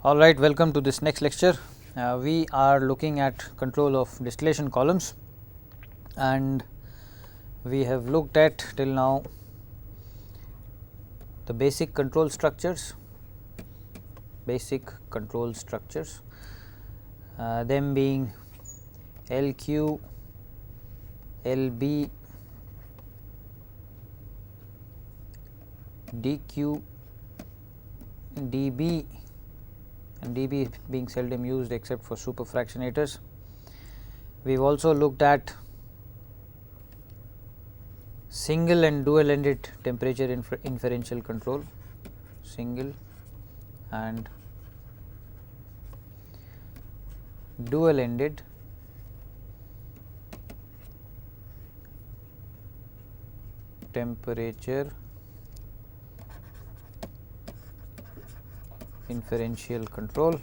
All right, welcome to this next lecture. We are looking at control of distillation columns, and we have looked at till now the basic control structures, them being LQ, LB, DQ, DB, and DB being seldom used except for superfractionators. We have also looked at single and dual ended temperature inferential control, single and dual ended temperature inferential control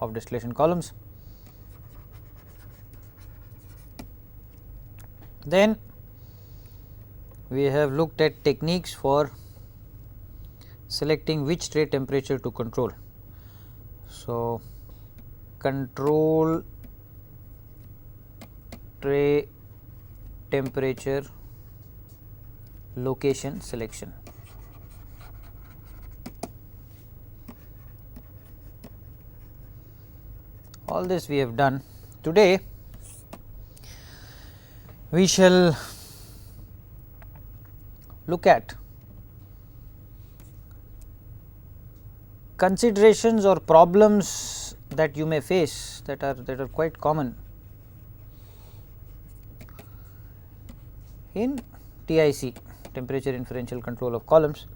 of distillation columns. Then we have looked at techniques for selecting which tray temperature to control. So, control tray temperature location selection. All this we have done. Today we shall look at considerations or problems that you may face that are quite common in TIC, temperature inferential control of columns.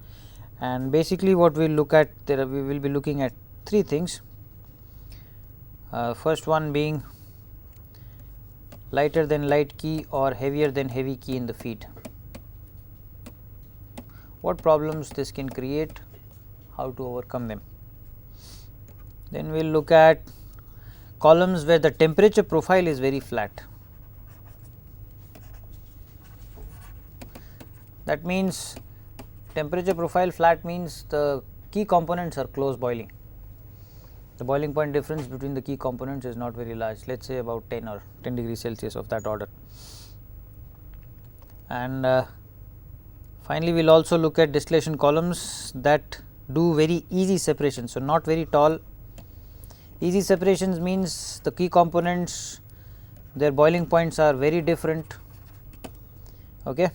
And basically what we will look at, we will be looking at three things. First one being lighter than light key or heavier than heavy key in the feed. What problems this can create, how to overcome them. Then we will look at columns where the temperature profile is very flat. That means temperature profile flat means the key components are close boiling. The boiling point difference between the key components is not very large, let us say about 10 or 10 degrees Celsius of that order. And finally, we will also look at distillation columns that do very easy separation. So, not very tall. Easy separations means the key components, their boiling points are very different, okay,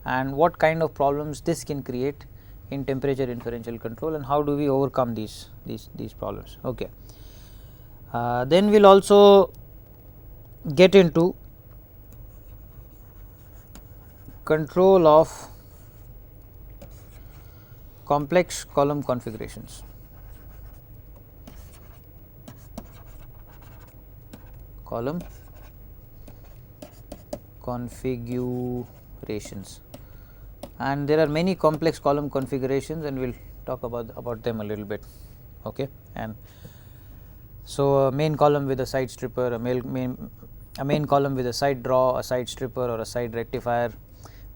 and what kind of problems this can create in temperature inferential control and how do we overcome these problems. Okay. Then we will also get into control of complex column configurations. Column configurations, and there are many complex column configurations, and we will talk about them a little bit. Okay. And so, a main column with a side stripper, a main column with a side draw, a side stripper or a side rectifier.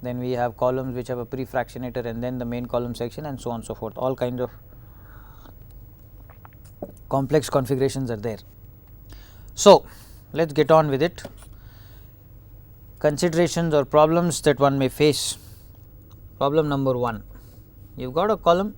Then we have columns which have a pre-fractionator and then the main column section, and so on and so forth. All kinds of complex configurations are there. So, let us get on with it. Considerations or problems that one may face. Problem number 1, you have got a column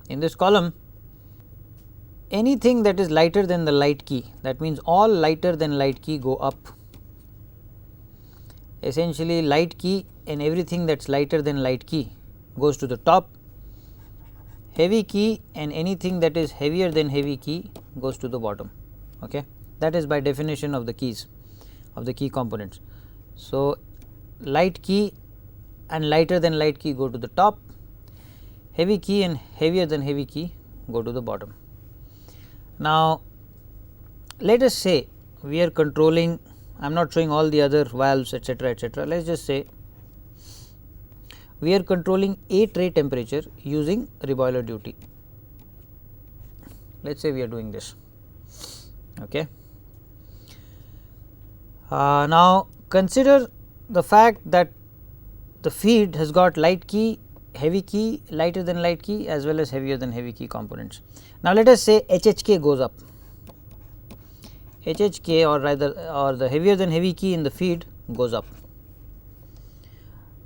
in this column. Anything that is lighter than the light key, that means all lighter than light key go up. Essentially light key and everything that is lighter than light key goes to the top. Heavy key and anything that is heavier than heavy key goes to the bottom. Okay. That is by definition of the keys, of the key components. So, light key and lighter than light key go to the top, heavy key and heavier than heavy key go to the bottom. Now, let us say we are controlling, I am not showing all the other valves etc., etc. Let us just say we are controlling a tray temperature using reboiler duty. Let us say we are doing this. Okay. Now, consider the fact that the feed has got light key, heavy key, lighter than light key as well as heavier than heavy key components. Now, let us say HHK goes up, HHK or the heavier than heavy key in the feed goes up.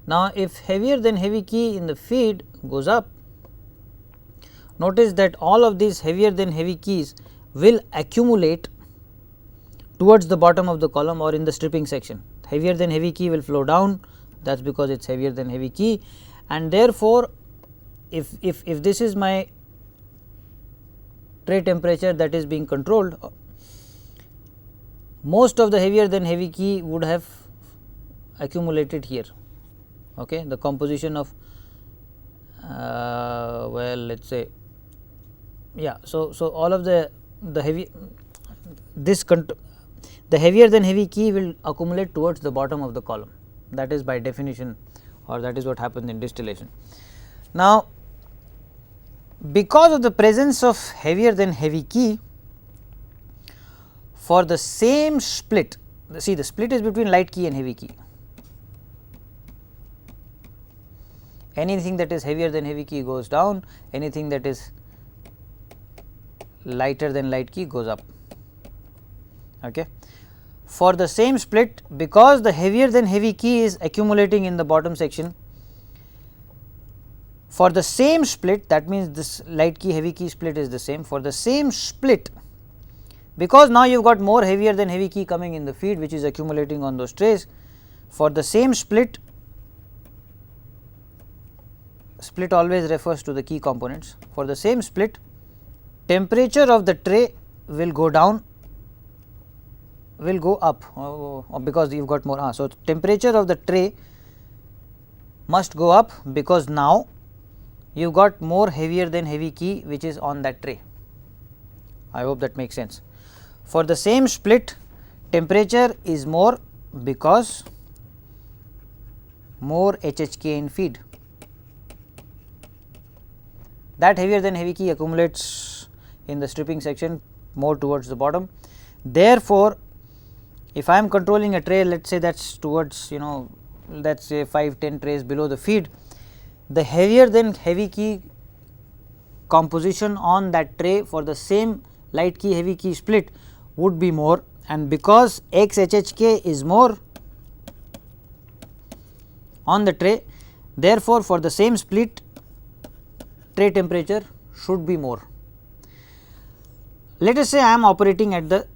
Now, if heavier than heavy key in the feed goes up, notice that all of these heavier than heavy keys will accumulate towards the bottom of the column or in the stripping section. Heavier than heavy key will flow down, that is because it is heavier than heavy key, and therefore, if this is my tray temperature that is being controlled, most of the heavier than heavy key would have accumulated here. Okay. The composition of well, let us say, yeah. So all of the heavy the heavier than heavy key will accumulate towards the bottom of the column, that is by definition, or that is what happens in distillation. Now, because of the presence of heavier than heavy key, for the same split, see the split is between light key and heavy key. Anything that is heavier than heavy key goes down, anything that is lighter than light key goes up. Okay. For the same split, because the heavier than heavy key is accumulating in the bottom section, for the same split, that means this light key heavy key split is the same. For the same split, because now you have got more heavier than heavy key coming in the feed which is accumulating on those trays, for the same split, split always refers to the key components. For the same split, temperature of the tray will go down, will go up because you have got more. So, temperature of the tray must go up because now you have got more heavier than heavy key which is on that tray. I hope that makes sense. For the same split, temperature is more because more HHK in feed. That heavier than heavy key accumulates in the stripping section more towards the bottom. Therefore, if I am controlling a tray, let us say that is towards, let us say 5-10 trays below the feed, the heavier than heavy key composition on that tray for the same light key heavy key split would be more, and because XHHK is more on the tray, therefore, for the same split tray temperature should be more. Let us say I am operating at the,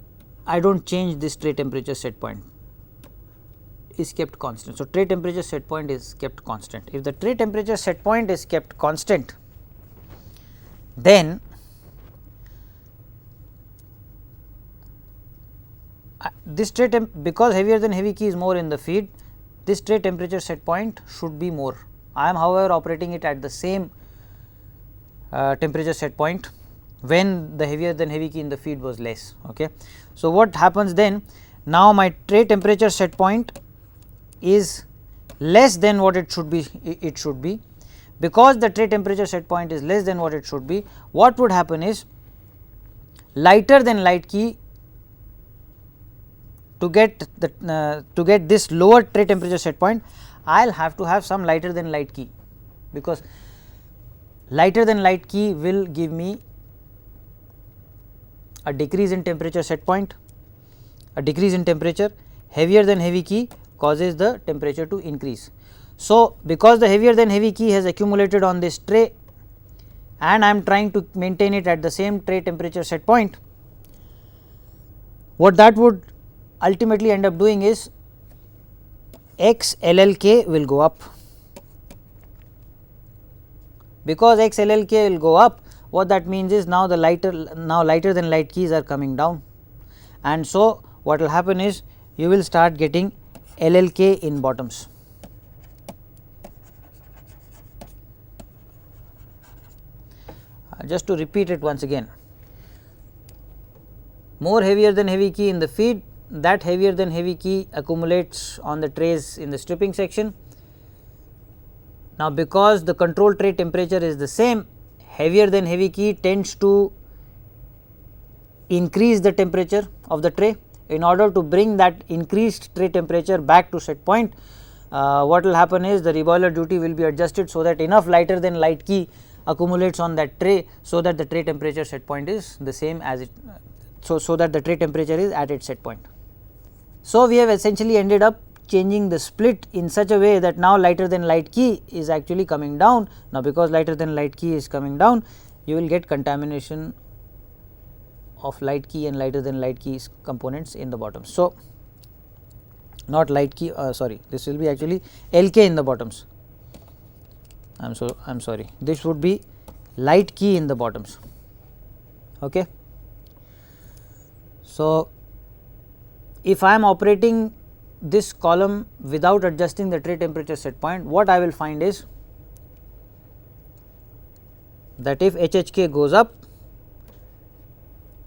I do not change this tray temperature set point, is kept constant. So, tray temperature set point is kept constant. If the tray temperature set point is kept constant, then this tray because heavier than heavy key is more in the feed, this tray temperature set point should be more. I am however operating it at the same temperature set point when the heavier than heavy key in the feed was less. Okay. So, what happens then? Now, my tray temperature set point is less than what it should be, because the tray temperature set point is less than what it should be. What would happen is, lighter than light key, to get this lower tray temperature set point, I will have to have some lighter than light key, because lighter than light key will give me a decrease in temperature set point, a decrease in temperature. Heavier than heavy key causes the temperature to increase. So, because the heavier than heavy key has accumulated on this tray and I am trying to maintain it at the same tray temperature set point, what that would ultimately end up doing is XLLK will go up. Because XLLK will go up, what that means is now the lighter than light keys are coming down, and so what will happen is you will start getting LLK in bottoms. Just to repeat it once again, more heavier than heavy key in the feed, that heavier than heavy key accumulates on the trays in the stripping section. Now, because the control tray temperature is the same, heavier than heavy key tends to increase the temperature of the tray. In order to bring that increased tray temperature back to set point, what will happen is the reboiler duty will be adjusted so that enough lighter than light key accumulates on that tray, so that the tray temperature set point is the same as it, so that the tray temperature is at its set point. So, we have essentially ended up changing the split in such a way that now lighter than light key is actually coming down. Now, because lighter than light key is coming down, you will get contamination of light key and lighter than light key components in the bottoms. So, not light key, sorry, this will be actually LK in the bottoms. I am sorry, this would be light key in the bottoms. Okay. So, if I am operating this column without adjusting the tray temperature set point, what I will find is that if HHK goes up,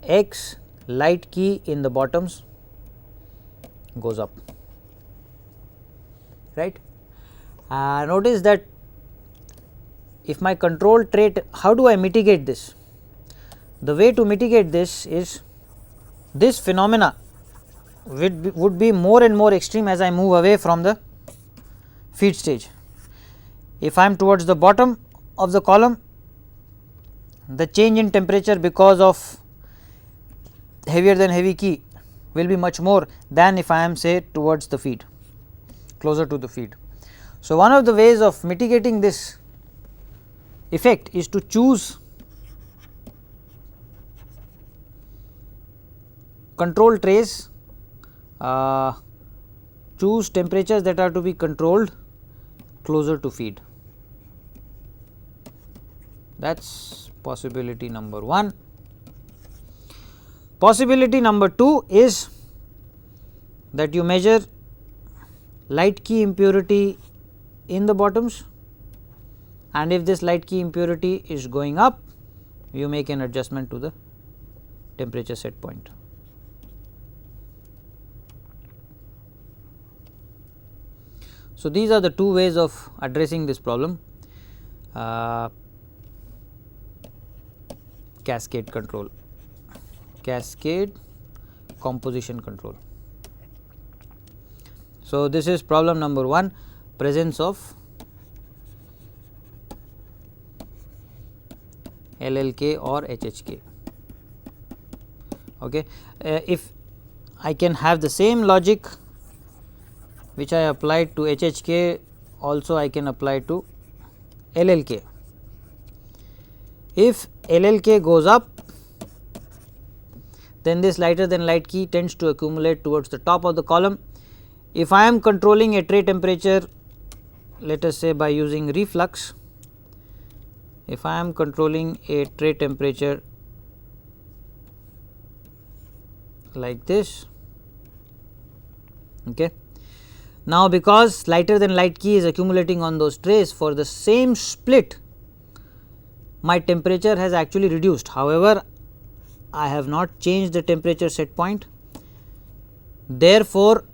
X light key in the bottoms goes up, right. Notice that if my control tray, how do I mitigate this? The way to mitigate this is, this phenomena would be more and more extreme as I move away from the feed stage. If I am towards the bottom of the column, the change in temperature because of heavier than heavy key will be much more than if I am say towards the feed, closer to the feed. So, one of the ways of mitigating this effect is to choose control trays, choose temperatures that are to be controlled closer to feed. That is possibility number 1. Possibility number 2 is that you measure light key impurity in the bottoms, and if this light key impurity is going up, you make an adjustment to the temperature set point. So, these are the two ways of addressing this problem. Cascade control, cascade composition control. So, this is problem number 1, presence of LLK or HHK. Okay. If I can have the same logic which I applied to HHK, also I can apply to LLK. If LLK goes up, then this lighter than light key tends to accumulate towards the top of the column. If I am controlling a tray temperature, let us say by using reflux, if I am controlling a tray temperature like this, okay. Now, because lighter than light key is accumulating on those trays, for the same split my temperature has actually reduced. However, I have not changed the temperature set point. Therefore,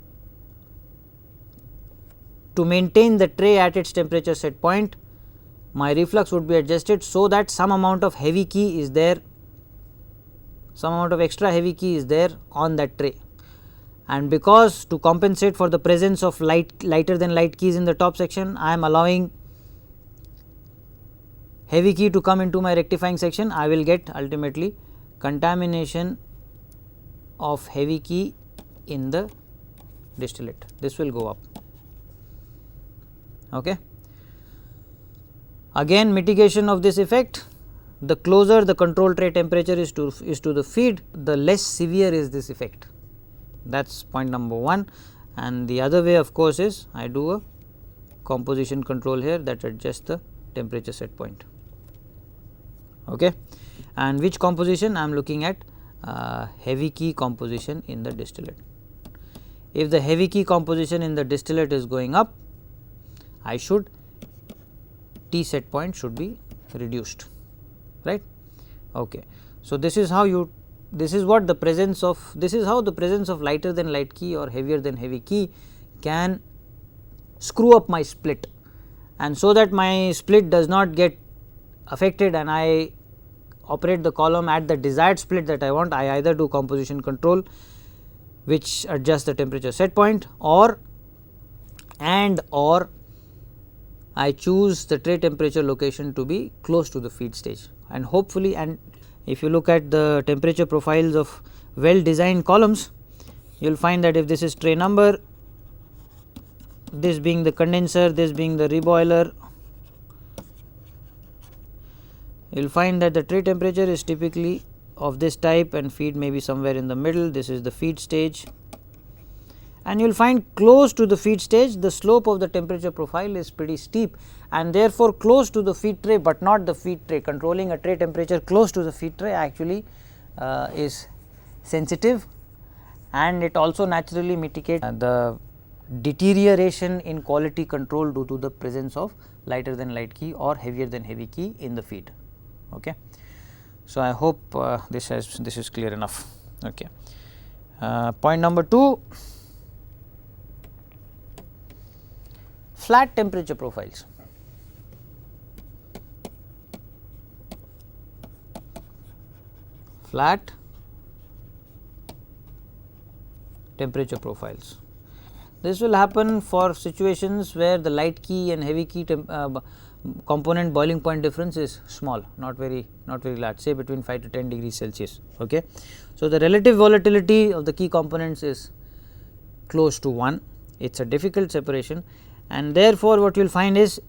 to maintain the tray at its temperature set point, my reflux would be adjusted so that some amount of heavy key is there, some amount of extra heavy key is there on that tray. And because to compensate for the presence of lighter than light keys in the top section, I am allowing heavy key to come into my rectifying section, I will get ultimately contamination of heavy key in the distillate. This will go up. Okay. Again, mitigation of this effect, the closer the control tray temperature is to the feed, the less severe is this effect. That is point number 1. And the other way of course is I do a composition control here that adjusts the temperature set point. Okay. And which composition? I am looking at heavy key composition in the distillate. If the heavy key composition in the distillate is going up, I should T set point should be reduced, right. Okay. So, this is how you, this is what the presence of, this is how the presence of lighter than light key or heavier than heavy key can screw up my split, and so that my split does not get affected and I operate the column at the desired split that I want, I either do composition control which adjusts the temperature set point, or I choose the tray temperature location to be close to the feed stage, and hopefully, and if you look at the temperature profiles of well designed columns, you will find that if this is tray number, this being the condenser, this being the reboiler, you will find that the tray temperature is typically of this type and feed may be somewhere in the middle. This is the feed stage, and you will find close to the feed stage the slope of the temperature profile is pretty steep, and therefore, close to the feed tray, but not the feed tray. Controlling a tray temperature close to the feed tray actually is sensitive, and it also naturally mitigates the deterioration in quality control due to the presence of lighter than light key or heavier than heavy key in the feed. Okay. So, I hope this is clear enough. Okay. Point number 2, flat temperature profiles. Flat temperature profiles. This will happen for situations where the light key and heavy key component boiling point difference is small, not very large, say between 5 to 10 degrees Celsius. Okay. So, the relative volatility of the key components is close to 1, it is a difficult separation, and therefore, what you will find is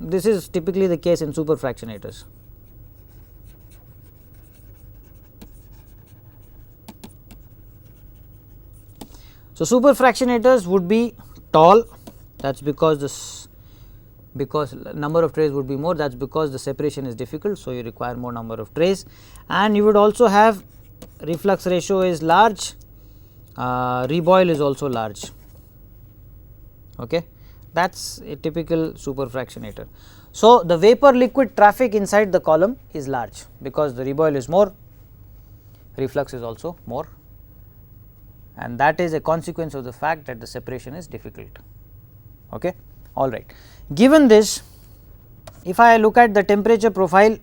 this is typically the case in superfractionators. So, superfractionators would be tall, that is because number of trays would be more, that is because the separation is difficult. So, you require more number of trays, and you would also have reflux ratio is large, reboil is also large. Okay. That is a typical superfractionator. So, the vapor liquid traffic inside the column is large because the reboil is more, reflux is also more, and that is a consequence of the fact that the separation is difficult. Okay. All right. Given this, if I look at the temperature profile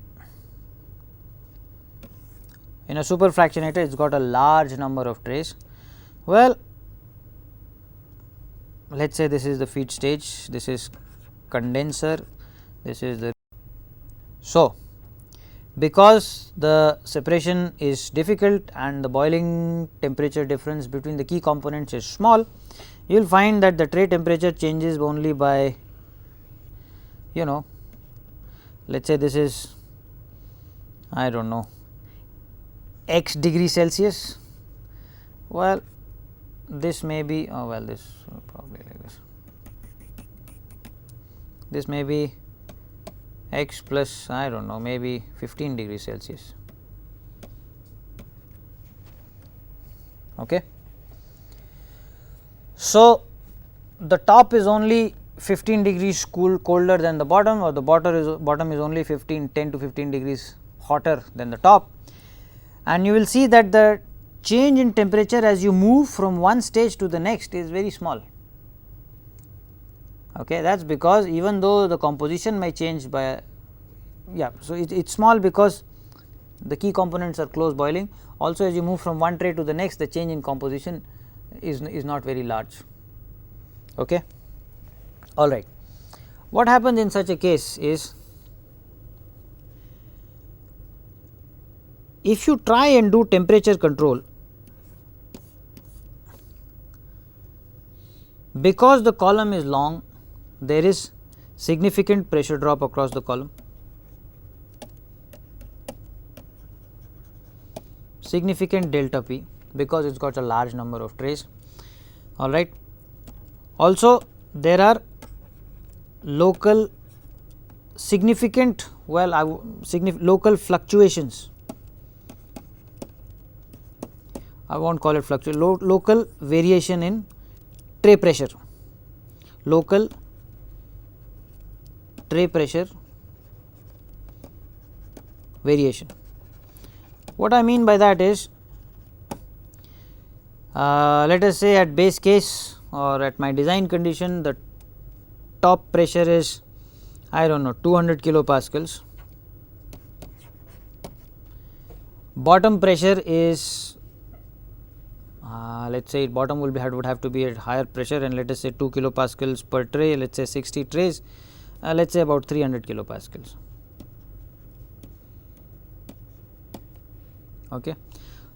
in a superfractionator, it has got a large number of trays. Well, let us say this is the feed stage, this is condenser, this is the. So, because the separation is difficult and the boiling temperature difference between the key components is small, you will find that the tray temperature changes only by, let us say this is, I do not know, x degree Celsius. Well, this may be, this probably like this, this may be x plus, I do not know, maybe 15 degrees Celsius. Okay. So, the top is only 15 degrees colder than the bottom, or the bottom is only 10 to 15 degrees hotter than the top, and you will see that the change in temperature as you move from one stage to the next is very small. Okay, that is because even though the composition may change by, so it is small because the key components are close boiling. Also, as you move from one tray to the next, the change in composition is not very large. Okay. All right. What happens in such a case is, if you try and do temperature control, because the column is long, there is significant pressure drop across the column, significant delta P, because it has got a large number of trays. All right. Also, there are local significant, local fluctuations. I will not call it fluctuation, local variation in tray pressure, local tray pressure variation. What I mean by that is, let us say at base case or at my design condition, the top pressure is I don't know, 200 kilopascals. Bottom pressure is let us say bottom would have to be at higher pressure, and let us say 2 kilopascals per tray, let us say 60 trays, let us say about 300 kilopascals. Okay.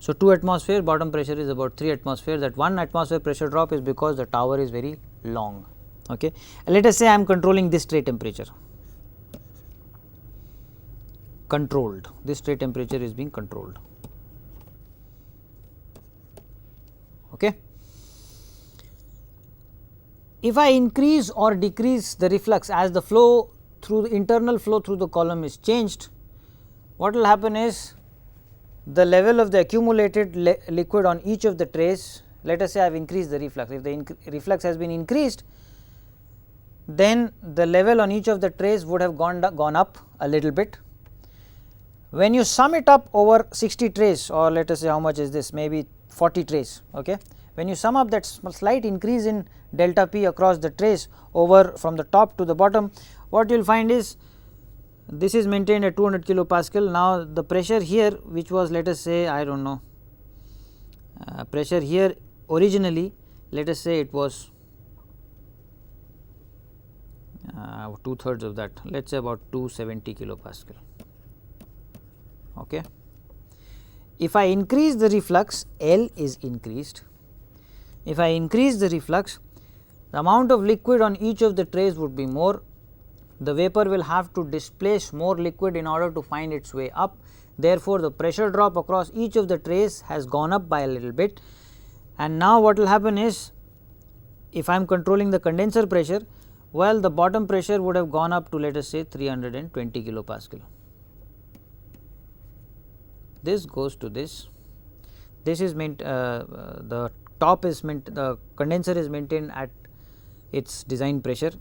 So, 2 atmosphere, bottom pressure is about 3 atmosphere. That 1 atmosphere pressure drop is because the tower is very long. Okay. Let us say I am controlling this tray temperature, controlled, this tray temperature is being controlled. Okay. If I increase or decrease the reflux as the flow through the internal flow through the column is changed, what will happen is the level of the accumulated liquid on each of the trays, let us say I have increased the reflux. If the reflux has been increased, then the level on each of the trays would have gone up a little bit. When you sum it up over 60 trays, or let us say how much is this, maybe 40 trays. Okay. When you sum up that slight increase in delta P across the trays over from the top to the bottom, what you will find is this is maintained at 200 kilopascal. Now, the pressure here, which was let us say I do not know, pressure here originally, let us say it was 2/3 of that, let us say about 270 kilopascal. Okay. If I increase the reflux, L is increased. If I increase the reflux, the amount of liquid on each of the trays would be more. The vapor will have to displace more liquid in order to find its way up. Therefore, the pressure drop across each of the trays has gone up by a little bit. And now, what will happen is, if I am controlling the condenser pressure, well, the bottom pressure would have gone up to let us say 320 kilopascal. This goes to this. This is the top is the condenser is maintained at its design pressure.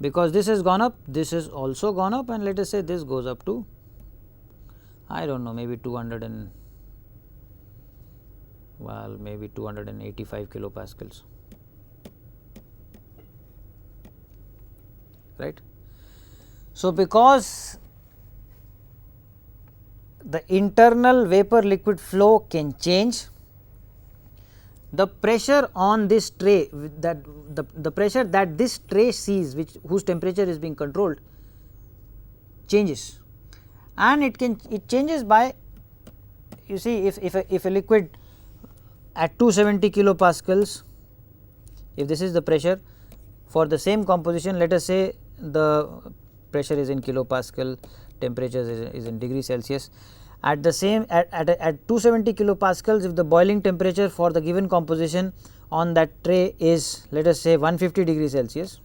Because this has gone up, this has also gone up, and let us say this goes up to I do not know, maybe 285 kilopascals, right. So, because the internal vapor liquid flow can change, the pressure on this tray, that the pressure that this tray sees, whose temperature is being controlled, changes, and it changes by, you see, if a liquid at 270 kilopascals, if this is the pressure for the same composition, let us say the pressure is in kilopascal, temperature is in degree Celsius. At the same at 270 kilopascals, if the boiling temperature for the given composition on that tray is let us say 150 degrees Celsius,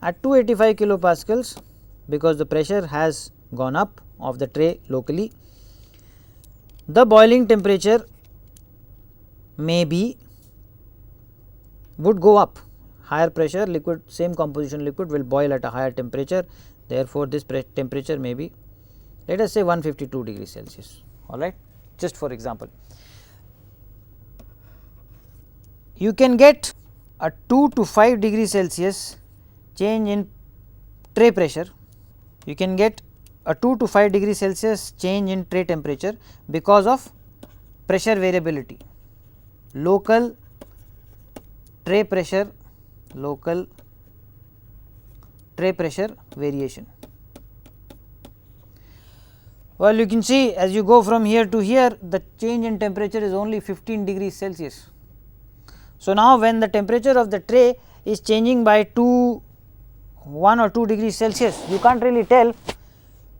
at 285 kilopascals, because the pressure has gone up of the tray locally, the boiling temperature would go up. Higher pressure liquid, same composition liquid will boil at a higher temperature. Therefore, this temperature may be let us say 152 degrees Celsius, all right, just for example. You can get a 2 to 5 degrees Celsius change in tray pressure, you can get a 2 to 5 degrees Celsius change in tray temperature because of pressure variability, local tray pressure variation. Well, you can see as you go from here to here, the change in temperature is only 15 degrees Celsius. So, now when the temperature of the tray is changing by 1 or 2 degrees Celsius, you can't really tell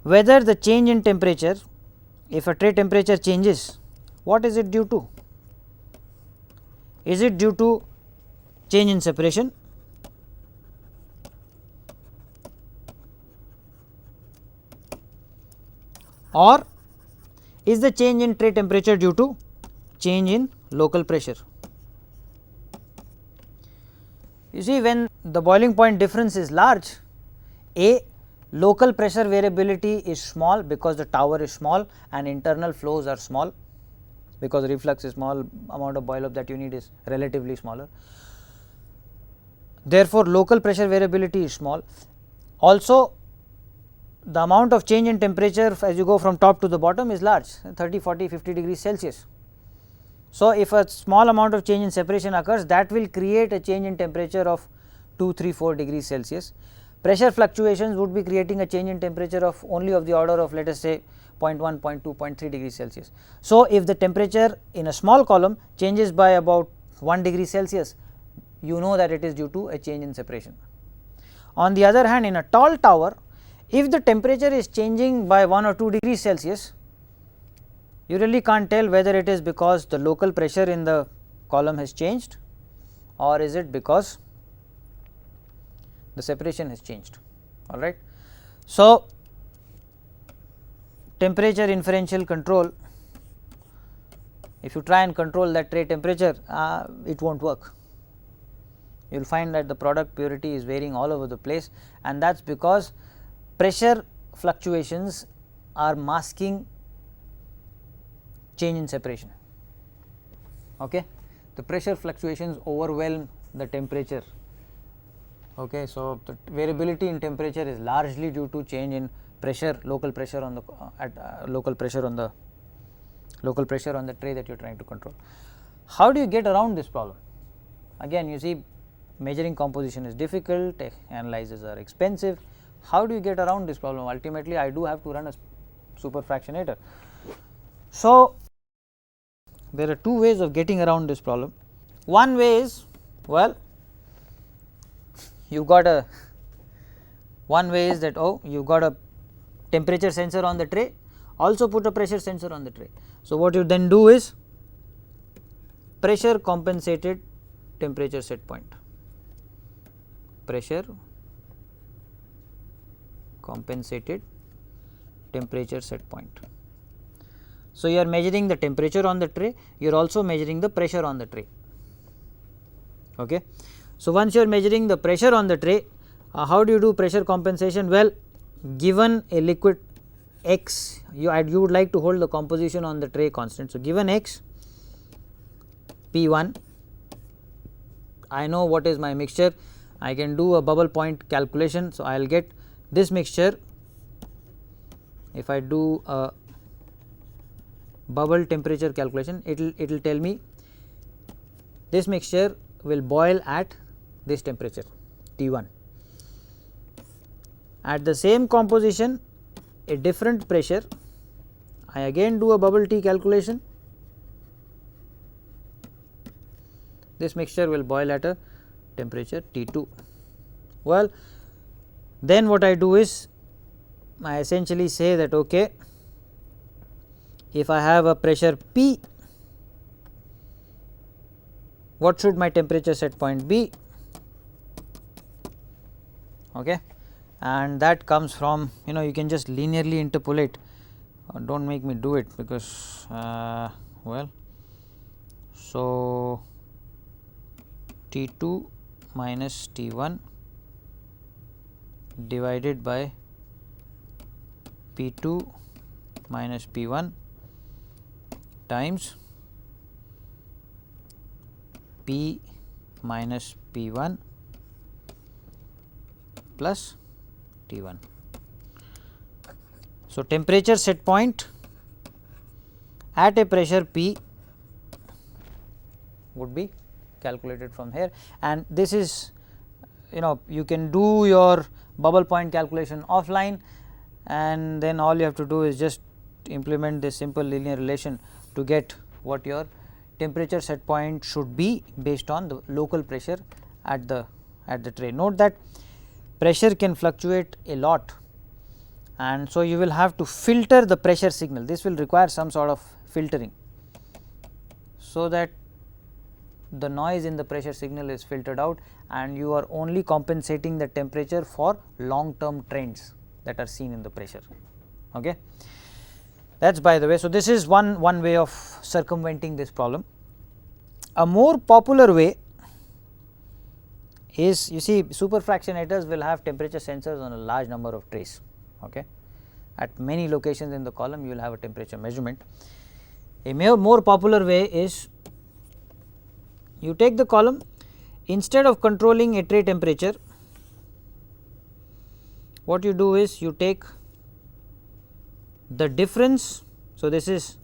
whether the change in temperature, if a tray temperature changes, what is it due to? Is it due to change in separation? Or is the change in tray temperature due to change in local pressure? You see, when the boiling point difference is large, local pressure variability is small because the tower is small and internal flows are small, because reflux is small, amount of boil up that you need is relatively smaller. therefore, local pressure variability is small. Also, the amount of change in temperature as you go from top to the bottom is large, 30, 40, 50 degrees Celsius. So, if a small amount of change in separation occurs, that will create a change in temperature of 2, 3, 4 degrees Celsius. Pressure fluctuations would be creating a change in temperature of only of the order of, let us say, 0.1, 0.2, 0.3 degrees Celsius. So, if the temperature in a small column changes by about 1 degree Celsius, you know that it is due to a change in separation. On the other hand, in a tall tower, if the temperature is changing by 1 or 2 degrees Celsius, you really can't tell whether it is because the local pressure in the column has changed, or is it because the separation has changed. All right. So, temperature inferential control, if you try and control that tray temperature, it will not work. You will find that the product purity is varying all over the place, and that is because pressure fluctuations are masking change in separation. Okay. The pressure fluctuations overwhelm the temperature. Okay. So, the variability in temperature is largely due to change in pressure, local pressure on the local pressure on the tray that you are trying to control. How do you get around this problem? Again, you see, measuring composition is difficult, analyzers are expensive. How do you get around this problem? Ultimately, I do have to run a superfractionator. So, there are two ways of getting around this problem. One way is, well, you got a you got a temperature sensor on the tray, also put a pressure sensor on the tray. So, what you then do is pressure compensated temperature set point, pressure compensated temperature set point. So, you are measuring the temperature on the tray, you are also measuring the pressure on the tray. Okay. So, once you are measuring the pressure on the tray, how do you do pressure compensation? Well, given a liquid x, you would like to hold the composition on the tray constant. So, given x P1, I know what is my mixture, I can do a bubble point calculation. So, I will get this mixture. If I do a bubble temperature calculation, it will tell me this mixture will boil at this temperature T1. At the same composition, a different pressure, I again do a bubble T calculation, this mixture will boil at a temperature T2. Well, then what I do is I essentially say that, okay, if I have a pressure P, what should my temperature set point be? Okay. And that comes from, you can just linearly interpolate, do not make me do it, because well, so T2 minus T1 divided by P2 minus P1 times P minus P1 plus T1. So, temperature set point at a pressure P would be calculated from here, and this is, you can do your bubble point calculation offline, and then all you have to do is just implement this simple linear relation to get what your temperature set point should be based on the local pressure at the tray. Note that pressure can fluctuate a lot, and so you will have to filter the pressure signal. This will require some sort of filtering, so that the noise in the pressure signal is filtered out, and you are only compensating the temperature for long term trends that are seen in the pressure. Okay. That is by the way. So, this is one way of circumventing this problem. A more popular way is, you see, superfractionators will have temperature sensors on a large number of trays. Okay. At many locations in the column, you will have a temperature measurement. A more popular way is, you take the column, instead of controlling a tray temperature, what you do is you take the difference. So, this is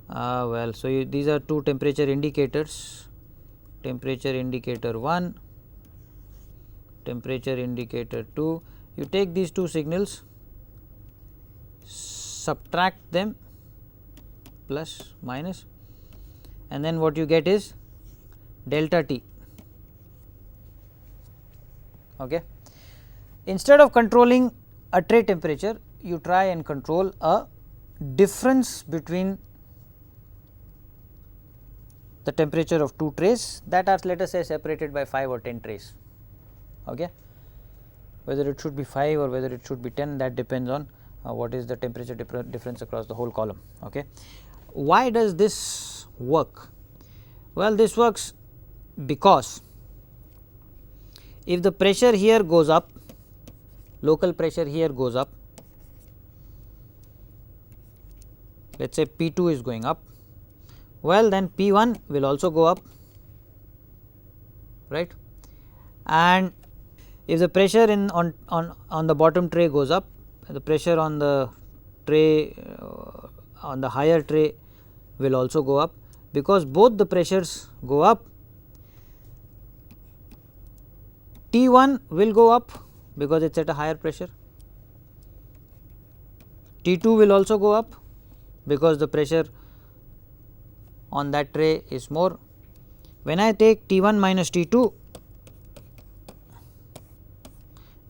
these are two temperature indicators, temperature indicator 1, temperature indicator 2. You take these two signals, subtract them, plus minus, and then what you get is delta T. Okay. Instead of controlling a tray temperature, you try and control a difference between the temperature of two trays that are, let us say, separated by 5 or 10 trays. Okay. Whether it should be 5 or whether it should be 10, that depends on what is the temperature difference across the whole column. Okay. Why does this work? Well, this works because if the pressure here goes up, local pressure here goes up, let us say P2 is going up, well then P1 will also go up, right, and if the pressure on the bottom tray goes up, the pressure on the tray on the higher tray will also go up. Because both the pressures go up, T1 will go up because it is at a higher pressure, T2 will also go up because the pressure on that tray is more. When I take T1 minus T2,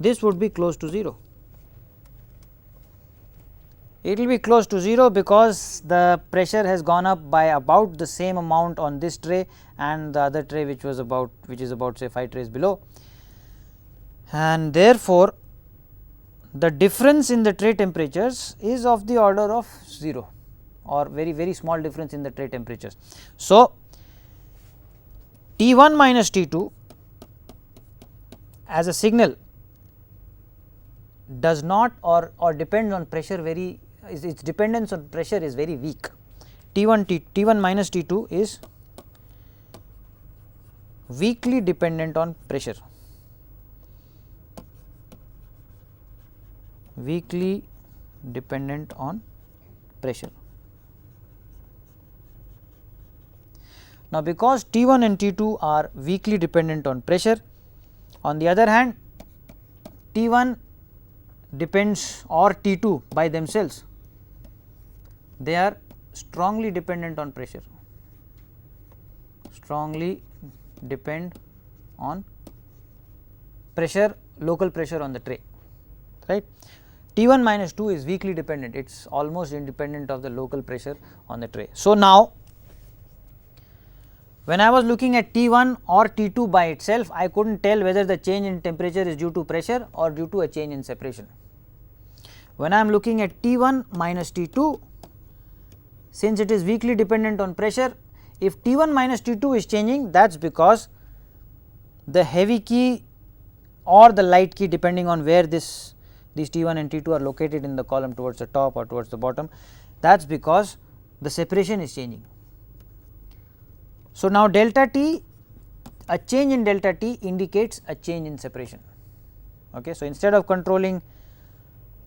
this would be close to 0. It will be close to 0 because the pressure has gone up by about the same amount on this tray and the other tray which is about say 5 trays below, and therefore, the difference in the tray temperatures is of the order of 0 or very small difference in the tray temperatures. So, T1 minus T2 as a signal does not or depends on pressure its dependence on pressure is very weak. T1 minus T2 is weakly dependent on pressure, weakly dependent on pressure. Now, because T1 and T2 are weakly dependent on pressure, on the other hand T1 depends or T2 by themselves, they are strongly dependent on pressure, strongly depend on pressure, local pressure on the tray, right. T1 minus 2 is weakly dependent, it is almost independent of the local pressure on the tray. So, now when I was looking at T1 or T2 by itself, I could not tell whether the change in temperature is due to pressure or due to a change in separation. When I am looking at T1 minus T2, since it is weakly dependent on pressure, if T1 minus T2 is changing, that is because the heavy key or the light key, depending on where these T1 and T2 are located in the column, towards the top or towards the bottom, that is because the separation is changing. So, now delta T, a change in delta T indicates a change in separation. Okay. So, instead of controlling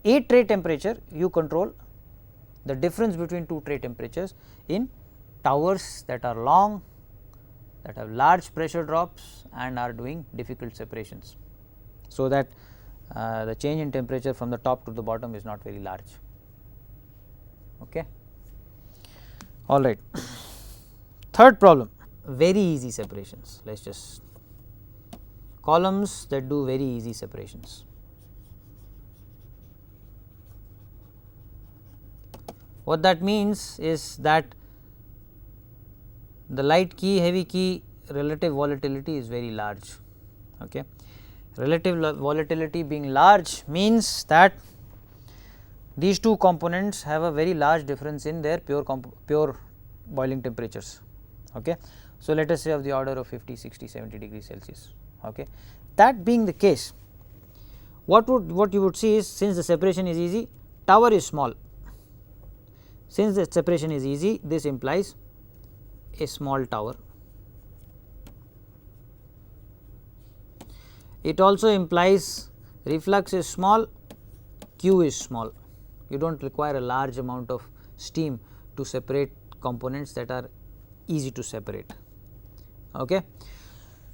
a tray temperature, you control the difference between two tray temperatures in towers that are long, that have large pressure drops and are doing difficult separations. So, that the change in temperature from the top to the bottom is not very large. Okay. All right. Third problem, very easy separations. Let us just columns that do very easy separations. What that means is that the light key, heavy key relative volatility is very large. Okay. Relative volatility being large means that these two components have a very large difference in their pure boiling temperatures. Okay. So, let us say of the order of 50, 60, 70 degrees Celsius. Okay. That being the case, what you would see is, since the separation is easy, tower is small. Since the separation is easy, this implies a small tower. it also implies reflux is small, Q is small. You do not require a large amount of steam to separate components that are easy to separate. Okay.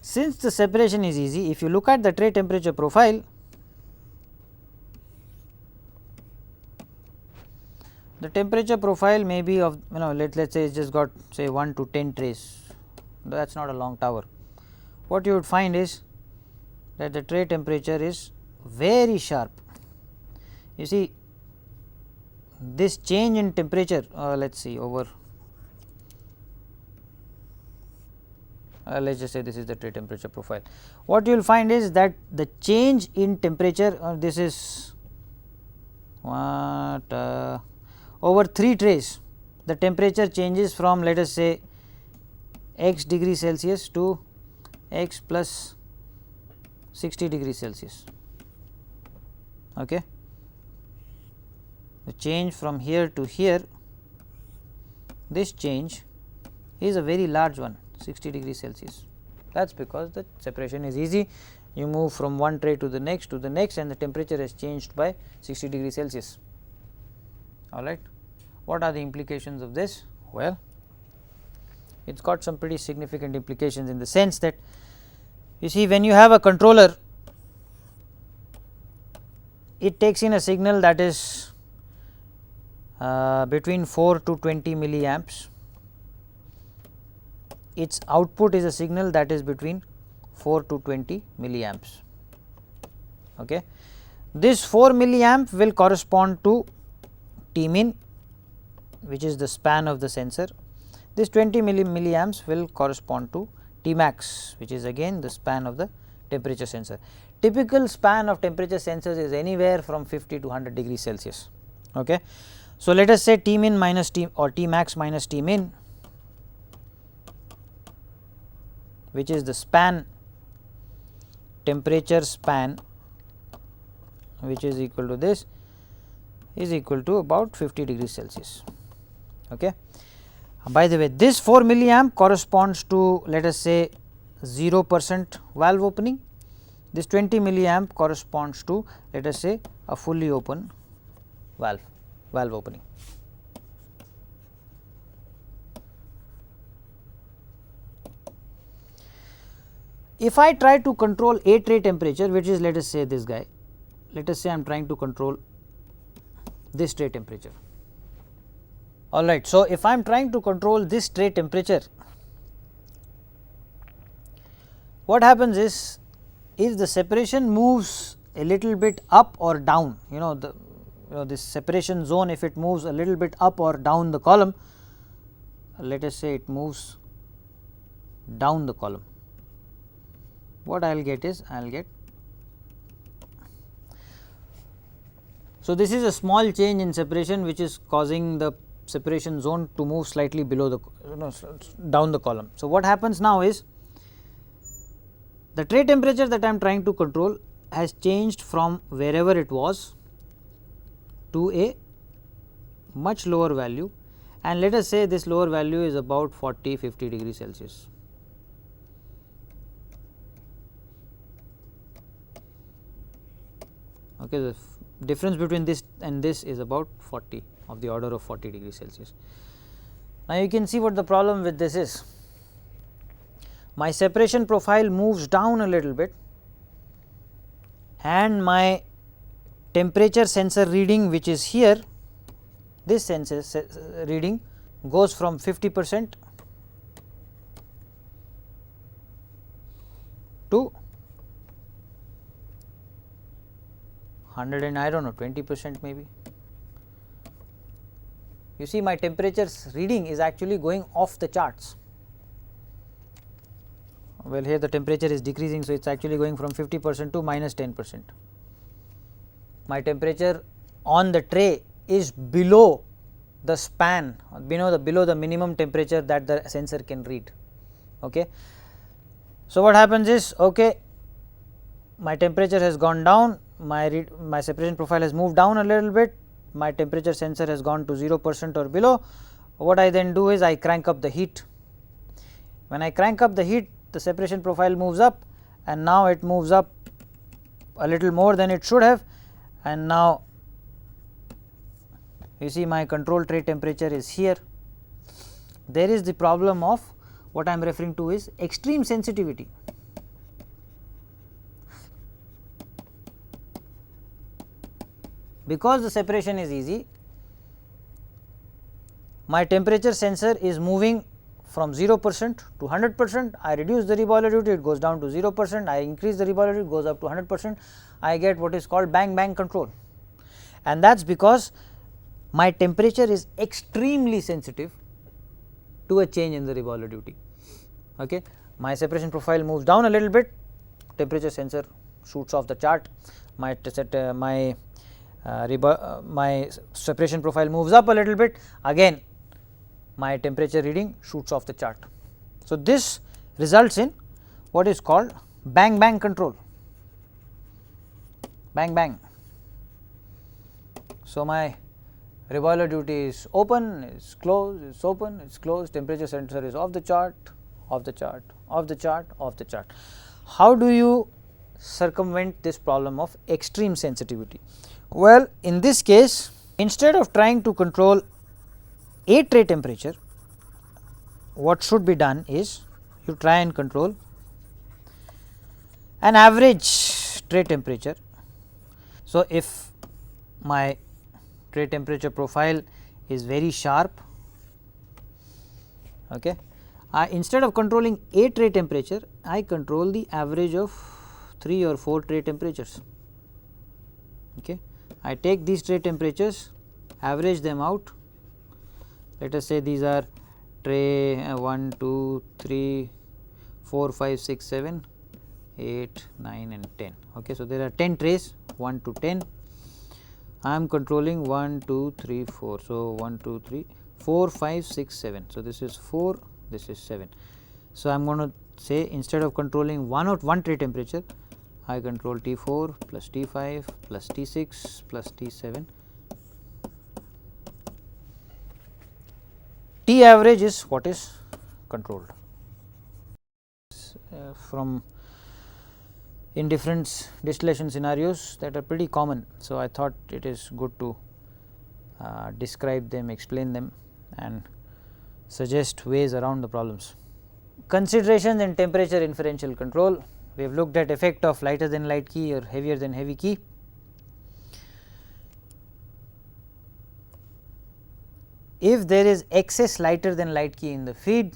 Since the separation is easy, if you look at the tray temperature profile, the temperature profile may be of, let us say it just got say 1 to 10 trays, that is not a long tower. What you would find is that the tray temperature is very sharp. You see this change in temperature, let us see over, let us just say this is the tray temperature profile. What you will find is that the change in temperature, this is what over 3 trays, the temperature changes from, let us say, x degrees Celsius to x plus 60 degrees Celsius. Okay. The change from here to here, this change is a very large one, 60 degrees Celsius. That is because the separation is easy. You move from one tray to the next and the temperature has changed by 60 degrees Celsius. Alright. What are the implications of this? Well, it has got some pretty significant implications in the sense that, you see, when you have a controller, it takes in a signal that is between 4 to 20 milliamps. Its output is a signal that is between 4 to 20 milliamps. Okay. This 4 milliamp will correspond to T min, which is the span of the sensor. This 20 milliamps will correspond to T max, which is again the span of the temperature sensor. Typical span of temperature sensors is anywhere from 50 to 100 degrees Celsius. Okay. So, let us say T min minus T or T max minus T min, which is the span, temperature span, which is equal to this, is equal to about 50 degrees Celsius. Okay. By the way, this 4 milliamp corresponds to, let us say, 0% valve opening. This 20 milliamp corresponds to, let us say, a fully open valve opening. If I try to control a tray temperature, which is, let us say, this guy, let us say I am trying to control this tray temperature. Alright. So, if I am trying to control this tray temperature, what happens is, if the separation moves a little bit up or down, this separation zone, if it moves a little bit up or down the column, let us say it moves down the column, what I will get is, I will get, so this is a small change in separation which is causing the separation zone to move slightly below the, down the column. So, what happens now is, the tray temperature that I am trying to control has changed from wherever it was to a much lower value, and let us say this lower value is about 40-50 degrees Celsius. Okay, the difference between this and this is about 40, of the order of 40 degrees Celsius. Now, you can see what the problem with this is. My separation profile moves down a little bit and my temperature sensor reading, which is here, this sensor reading goes from 50% to 100 and I do not know 20% maybe. You see, my temperature reading is actually going off the charts. Well, here the temperature is decreasing, so it is actually going from 50% to minus 10%. My temperature on the tray is below the span, below the minimum temperature that the sensor can read. Okay. So, what happens is, okay, my temperature has gone down, my separation profile has moved down a little bit, my temperature sensor has gone to 0% or below. What I then do is I crank up the heat. When I crank up the heat, the separation profile moves up, and now it moves up a little more than it should have, and now you see my control tray temperature is here. There is the problem of what I am referring to is extreme sensitivity. Because the separation is easy, my temperature sensor is moving from 0% to 100%. I reduce the reboiler duty, it goes down to 0%. I increase the reboiler duty, it goes up to 100%. I get what is called bang bang control, and that is because my temperature is extremely sensitive to a change in the reboiler duty. Okay. My separation profile moves down a little bit, temperature sensor shoots off the chart. My separation profile moves up a little bit, again my temperature reading shoots off the chart. So, this results in what is called bang bang control, bang bang. So, my reboiler duty is open, is closed, is open, is closed, temperature sensor is off the chart, off the chart, off the chart, off the chart. How do you circumvent this problem of extreme sensitivity? Well, in this case, instead of trying to control a tray temperature, what should be done is you try and control an average tray temperature. So, if my tray temperature profile is very sharp, okay, instead of controlling a tray temperature, I control the average of 3 or 4 tray temperatures. Okay. I take these tray temperatures, average them out. Let us say these are tray 1, 2, 3, 4, 5, 6, 7, 8, 9 and 10. Okay. So, there are 10 trays 1 to 10. I am controlling 1, 2, 3, 4. So, 1, 2, 3, 4, 5, 6, 7. So, this is 4, this is 7. So, I am going to say instead of controlling one tray temperature, I control T4 plus T5 plus T6 plus T7. T average is what is controlled from in different distillation scenarios that are pretty common. So, I thought it is good to describe them, explain them and suggest ways around the problems. Considerations in temperature inferential control. We have looked at effect of lighter than light key or heavier than heavy key. If there is excess lighter than light key in the feed,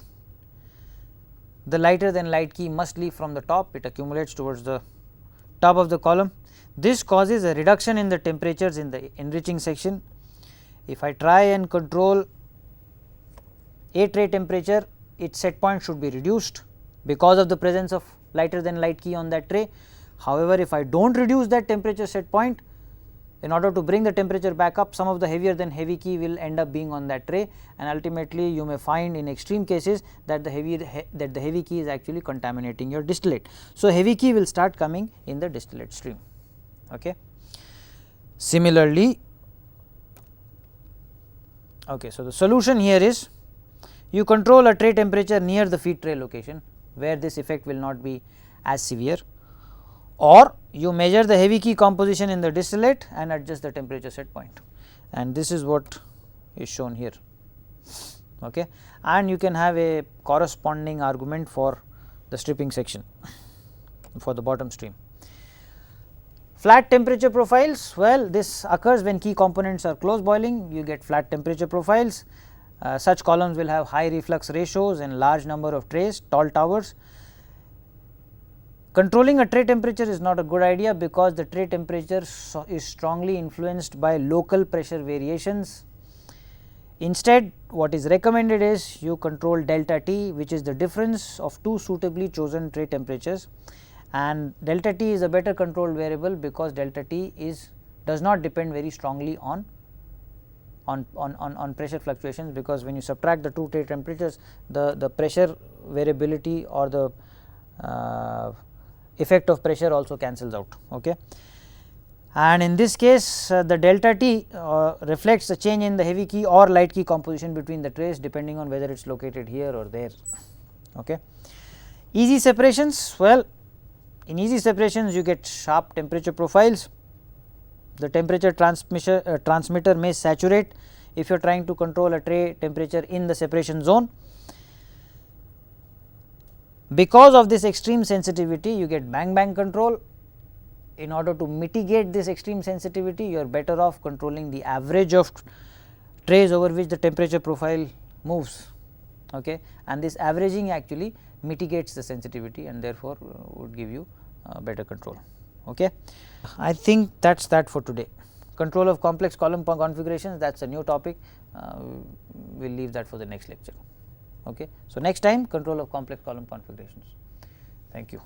the lighter than light key must leave from the top, it accumulates towards the top of the column. This causes a reduction in the temperatures in the enriching section. If I try and control a tray temperature, its set point should be reduced because of the presence of lighter than light key on that tray. However, if I do not reduce that temperature set point, in order to bring the temperature back up, some of the heavier than heavy key will end up being on that tray, and ultimately you may find in extreme cases that the heavy key is actually contaminating your distillate. So, heavy key will start coming in the distillate stream. Okay. Similarly, okay, so the solution here is you control a tray temperature near the feed tray location where this effect will not be as severe, or you measure the heavy key composition in the distillate and adjust the temperature set point, and this is what is shown here. Okay. And you can have a corresponding argument for the stripping section for the bottom stream. Flat temperature profiles, well, this occurs when key components are close boiling, you get flat temperature profiles. Such columns will have high reflux ratios and large number of trays, tall towers. Controlling a tray temperature is not a good idea because the tray temperature is strongly influenced by local pressure variations. Instead, what is recommended is you control delta T, which is the difference of two suitably chosen tray temperatures, and delta T is a better controlled variable because delta T does not depend very strongly on pressure fluctuations, because when you subtract the two tray temperatures, the pressure variability or the effect of pressure also cancels out. Okay. And in this case, the delta T reflects the change in the heavy key or light key composition between the trays depending on whether it is located here or there. Okay. Easy separations, well, In easy separations you get sharp temperature profiles, the temperature transmitter may saturate if you are trying to control a tray temperature in the separation zone. Because of this extreme sensitivity you get bang bang control. In order to mitigate this extreme sensitivity, you are better off controlling the average of trays over which the temperature profile moves, okay, and this averaging actually mitigates the sensitivity and therefore would give you better control. Okay. I think that is that for today. Control of complex column configurations, that is a new topic, we will leave that for the next lecture. Okay. So, next time control of complex column configurations. Thank you.